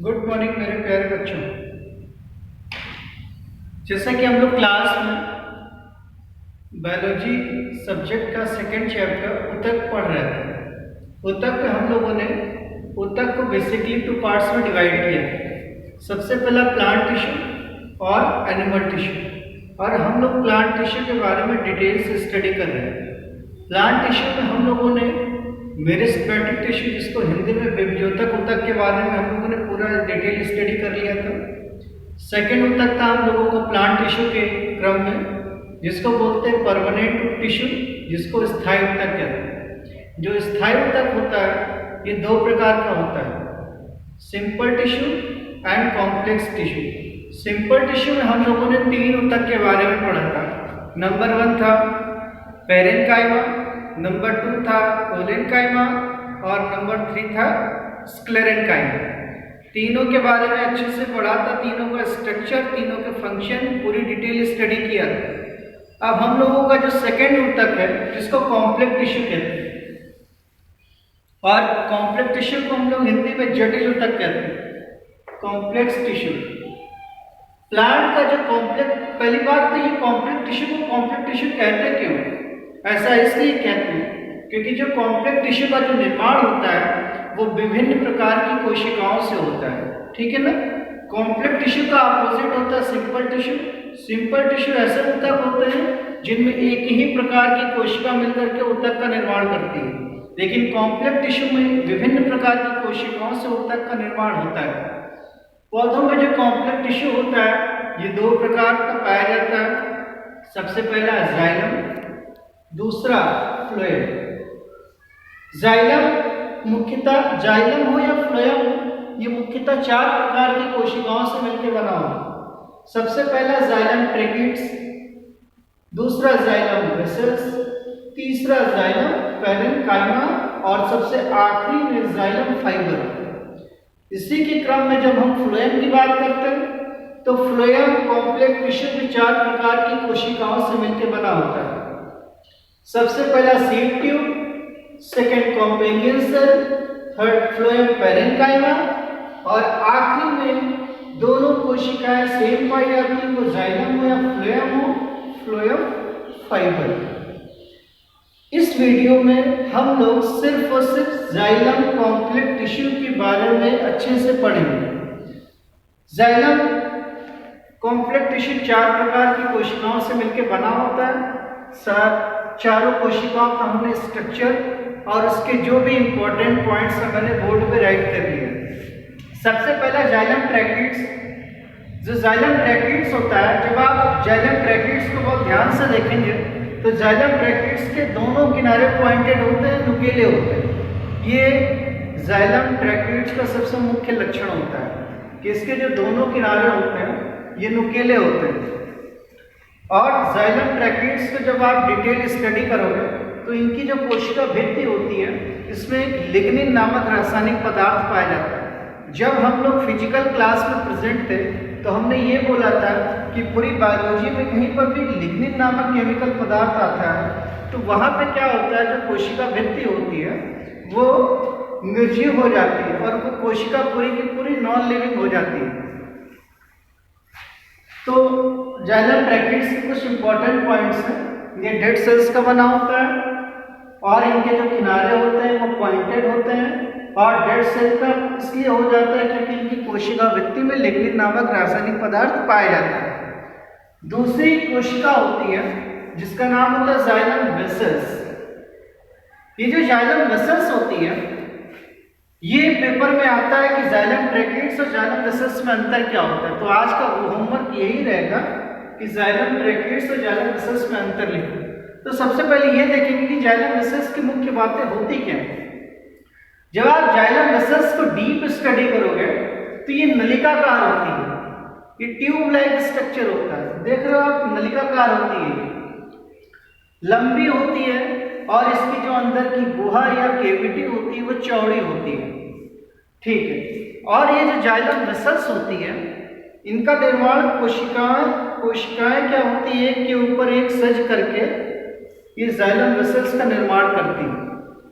Good morning मेरे प्यारे बच्चों। जैसा कि हम लोग क्लास में बायोलॉजी सब्जेक्ट का सेकंड चैप्टर ऊतक पढ़ रहे थे। ऊतक में हम लोगों ने ऊतक को बेसिकली 2 पार्ट्स में डिवाइड किया। सबसे पहला प्लांट टिश्यू और एनिमल टिश्यू, और हम लोग प्लांट टिश्यू के बारे में डिटेल से स्टडी कर रहे हैं। प्लांट टिश्यू में हम लोगों ने मेरिस्टेमेटिक टिश्यू, जिसको हिंदी में विभज्योतक ऊतक के बारे में हम लोगों ने पूरा डिटेल स्टडी कर लिया था। सेकेंड ऊतक था हम लोगों को प्लांट टिश्यू के क्रम में, जिसको बोलते हैं परमानेंट टिश्यू, जिसको स्थायी ऊतक कहते हैं। जो स्थायी ऊतक होता है ये 2 प्रकार का होता है, simple tissue and complex tissue. Simple tissue में हम लोगों ने 3 ऊतक के बारे में पढ़ा था। नंबर 1 था पेरेन्काइमा, नंबर 2 था कोलेन्काइमा और नंबर 3 था स्क्लेरेन्काइमा। तीनों के बारे में अच्छे से पढ़ा था, तीनों का स्ट्रक्चर, तीनों के फंक्शन पूरी डिटेल स्टडी किया था। अब हम लोगों का जो सेकेंड ऊतक है, जिसको कॉम्प्लेक्स टिश्यू कहते हैं, और कॉम्प्लेक्स टिश्यू को हम लोग हिंदी में जटिल ऊतक कहते हैं, कॉम्प्लेक्स टिश्यू। प्लांट का जो कॉम्प्लेक्स, पहली बात तो ये कॉम्प्लेक्स टिश्यू को कॉम्प्लेक्स टिश्यू कहते क्यों? ऐसा इसलिए कहते हैं क्योंकि जो कॉम्प्लेक्स टिश्यू का जो निर्माण होता है वो विभिन्न प्रकार की कोशिकाओं से होता है, ठीक है ना। कॉम्प्लेक्स टिश्यू का अपोजिट होता है सिंपल टिश्यू। सिंपल टिश्यू ऐसे ऊतक होते हैं जिनमें एक ही प्रकार की कोशिका मिलकर के ऊतक का निर्माण करती है, लेकिन कॉम्प्लेक्स टिश्यू में विभिन्न प्रकार की कोशिकाओं से ऊतक का निर्माण होता है। पौधों में जो कॉम्प्लेक्स टिश्यू होता है ये 2 प्रकार का पाया जाता है। सबसे पहला जाइलम, दूसरा फ्लोएम। जाइलम मुख्यतः, जाइलम हो या फ्लोएम, ये मुख्यतः 4 प्रकार की कोशिकाओं से मिलकर बना हुआ। सबसे पहला जाइलम ट्रैकिड्स, दूसरा जाइलम वेसल्स, तीसरा जाइलम पेरेन्काइमा और सबसे आखिरी में जाइलम फाइबर। इसी के क्रम में जब हम फ्लोएम की बात करते हैं तो फ्लोएम कॉम्प्लेक्स टिश्यू की 4 प्रकार की कोशिकाओं से मिलकर बना होता है। सबसे पहला sieve tube, second companion cell, third phloem parenchyma और आखिरी में दोनों कोशिकाएं सेम पाई जाती हैं, वो जाइलम हो या फ्लोएम हो, फ्लोएम फाइबर। इस वीडियो में हम लोग सिर्फ और सिर्फ जाइलम कॉम्प्लेक्स टिश्यू के बारे में अच्छे से पढ़ेंगे। जाइलम कॉम्प्लेक्स टिश्यू 4 प्रकार की कोशिकाओं से मिलकर बना होता है। चारों कोशिकाओं का हमने स्ट्रक्चर और उसके जो भी इंपॉर्टेंट पॉइंट्स हैं मैंने बोर्ड पे राइट कर लिया। सबसे पहला जाइलम ट्रैकिड्स। जो जाइलम ट्रैकिड्स होता है, जब आप जाइलम ट्रैकिड्स को बहुत ध्यान से देखेंगे तो जाइलम ट्रैकिड्स के दोनों किनारे पॉइंटेड होते हैं, नुकीले होते हैं। ये जाइलम ट्रैकिड्स का सबसे मुख्य लक्षण होता है कि इसके जो दोनों किनारे होते हैं ये नुकीले होते हैं। और जाइलम ट्रैकिड्स को जब आप डिटेल स्टडी करोगे तो इनकी जो कोशिका भित्ति होती है इसमें एक लिग्निन नामक रासायनिक पदार्थ पाया जाता है। जब हम लोग फिजिकल क्लास में प्रेजेंट थे तो हमने ये बोला था कि पूरी बायोलॉजी में कहीं पर भी लिग्निन नामक केमिकल पदार्थ आता है तो वहाँ पे क्या होता है, जो कोशिका भित्ति होती है वो निर्जीव हो जाती है और वो कोशिका पूरी की पूरी नॉन लिविंग हो जाती है। तो जाइलम ट्रैकिड्स के कुछ इंपॉर्टेंट पॉइंट्स हैं। ये डेड सेल्स का बना होता है और इनके जो किनारे होते हैं वो पॉइंटेड होते हैं, और डेड सेल का इसलिए हो जाता है क्योंकि इनकी कोशिका भित्ति में लिग्निन नामक रासायनिक पदार्थ पाया जाता है। दूसरी कोशिका होती है जिसका नाम होता है जाइलम वेसल्स। ये जो जाइलम वेसल्स होती है ये पेपर में आता है कि जाइलम ट्रैकिड्स और जाइलम वेसल्स में अंतर क्या होता है। तो आज का होमवर्क यही रहेगा कि जाइलम ट्रैकिड्स और जाइलम वेसल्स में अंतर लिखो। तो सबसे पहले ये देखेंगे कि जाइलम वेसल्स की मुख्य बातें होती क्या हैं। जब आप जाइलम वेसल्स को डीप स्टडी करोगे तो ये नलिकाकार होती है, ये ट्यूब लाइक स्ट्रक्चर होता है। देख रहे हो आप, नलिकाकार होती है, लंबी होती है और इसकी जो अंदर की गुहा या केविटी होती है वो चौड़ी होती है, ठीक है। और ये जो जाइलम वेसल्स होती है इनका निर्माण कोशिकाएं क्या होती है, एक के ऊपर एक सज करके ये जाइलम वेसल्स का निर्माण करती है,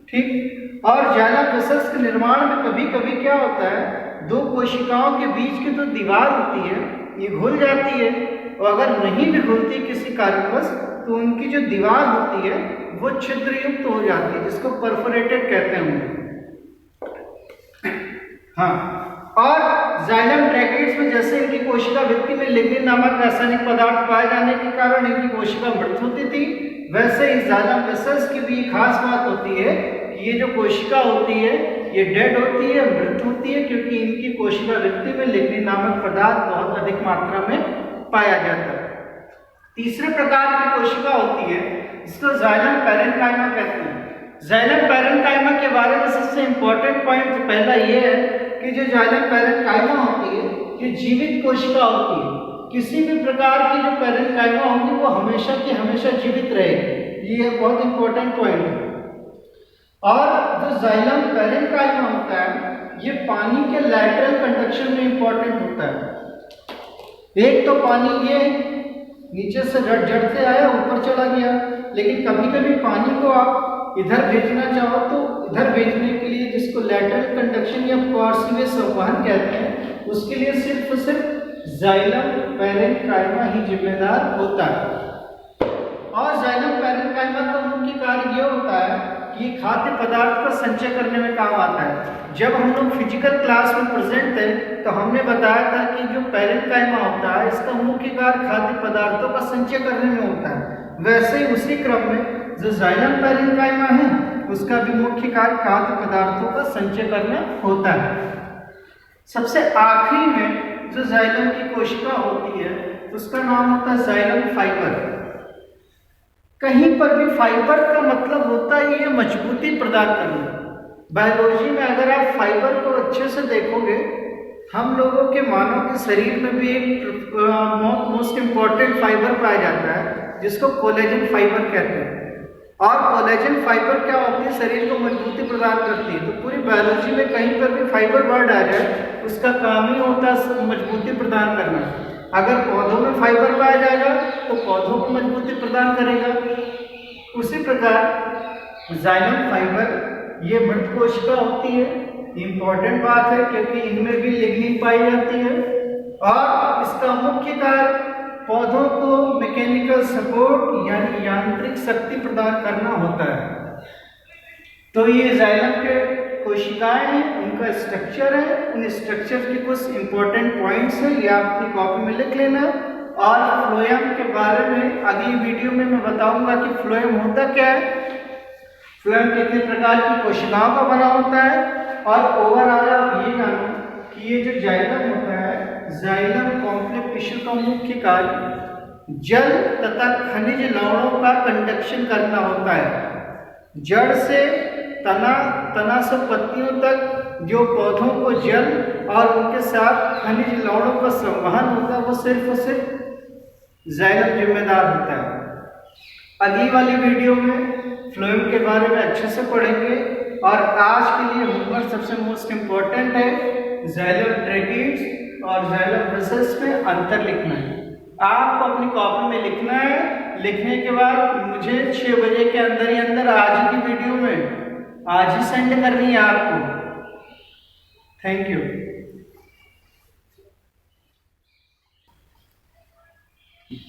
ठीक। और जाइलम वेसल्स के निर्माण में कभी कभी क्या होता है, दो कोशिकाओं के बीच की जो दीवार होती है ये घुल जाती है, और अगर नहीं भी घुलती किसी कारणवश तो उनकी जो दीवार होती है वो छिद्रयुक्त हो जाती है, जिसको परफोरेटेड कहते हैं। हाँ, और जाइलम ट्रैकेट्स में जैसे इनकी कोशिका भित्ति में लिग्निन नामक रासायनिक पदार्थ पाए जाने के कारण इनकी कोशिका मृत होती थी, वैसे ही जाइलम वेसल्स की भी खास बात होती है कि ये जो कोशिका होती है ये डेड होती है, मृत होती है, क्योंकि इनकी कोशिका भित्ति में लिग्निन नामक पदार्थ बहुत अधिक मात्रा में पाया जाता है। तीसरे प्रकार की कोशिका होती है जिसको जाइलम पैरेन्काइमा कहते हैं। जाइलम पैरेन्काइमा के बारे में सबसे इंपॉर्टेंट पॉइंट पहला ये है कि जो जाइलम पैरेन्काइमा होती है ये जीवित कोशिका होती है। किसी भी प्रकार की जो पैरेन्काइमा होगी वो हमेशा की हमेशा जीवित रहेगी, ये बहुत इंपॉर्टेंट पॉइंट है। और जो जाइलम पैरेन्काइमा होता है ये पानी के लैटरल कंडक्शन में इंपॉर्टेंट होता है। एक तो पानी ये नीचे से जड़ से आया ऊपर चला गया, लेकिन कभी कभी पानी को आप इधर भेजना चाहो तो इधर भेजने के लिए, जिसको लैटरल कंडक्शन या पार्श्वीय संवहन कहते हैं, उसके लिए सिर्फ जाइलम पैरेन्काइमा ही जिम्मेदार होता है। और जाइलम पैरेन्काइमा का मुख्य कार्य यह होता है कि खाद्य पदार्थ का संचय करने में काम आता है। जब हम लोग फिजिकल क्लास में प्रेजेंट थे तो हमने बताया था कि जो पैरेन्काइमा होता है इसका मुख्य कार्य खाद्य पदार्थों का संचय करने में होता है। वैसे ही उसी क्रम में जो जाइलम पैरेन्काइमा है उसका भी मुख्य कार्य खाद्य पदार्थों का संचय करना होता है। सबसे आखिरी में जो जाइलम की कोशिका होती है उसका नाम होता है जाइलम फाइबर। कहीं पर भी फाइबर का मतलब होता है ये मजबूती प्रदान करना। बायोलॉजी में अगर आप फाइबर को अच्छे से देखोगे, हम लोगों के मानव के शरीर में भी एक मोस्ट इम्पॉर्टेंट फाइबर पाया जाता है जिसको कोलेजन फाइबर कहते हैं। और कोलेजन फाइबर क्या होती है, शरीर को मजबूती प्रदान करती है। तो पूरी बायोलॉजी में कहीं पर भी फाइबर वर्ड आ जाए उसका काम ही होता है मजबूती प्रदान करना। अगर पौधों में फाइबर पाया जाएगा तो पौधों को मजबूती प्रदान करेगा। उसी प्रकार जाइलम फाइबर ये मृत कोशिका होती है। इंपॉर्टेंट बात है क्योंकि इनमें भी लिग्निन पाई जाती है, और इसका मुख्य कार्य पौधों को मैकेनिकल सपोर्ट यानी यांत्रिक शक्ति प्रदान करना होता है। तो ये जाइलम के कोशिकाएं हैं, उनका स्ट्रक्चर है, उन स्ट्रक्चर के कुछ इंपॉर्टेंट पॉइंट्स हैं, ये आप अपनी कॉपी में लिख लेना। और फ्लोएम के बारे में अगली वीडियो में मैं बताऊंगा कि फ्लोएम होता क्या है, फ्लोएम कितने प्रकार की कोशिकाओं का बना होता है, और ओवरऑल आप ये जानो कि ये जो जाइलम होता है, जाइलम कॉम्प्लेक्स टिश्यू का मुख्य कार्य जल तथा खनिज लवणों का कंडक्शन करना होता है। जड़ से तना से पत्तियों तक जो पौधों को जल और उनके साथ खनिज लवणों का संवहन होता है वो सिर्फ और सिर्फ जाइलम जिम्मेदार होता है। अगली वाली वीडियो में फ्लोएम के बारे में अच्छे से पढ़ेंगे, और आज के लिए होमवर्क सबसे मोस्ट इम्पोर्टेंट है जाइलम ट्रैकेट्स और जाइलम वेसल्स में अंतर लिखना है। आपको अपनी कॉपी में लिखना है। लिखने के बाद मुझे 6 बजे के अंदर ही अंदर आज की वीडियो में आज ही सेंड करनी है आपको। Thank you.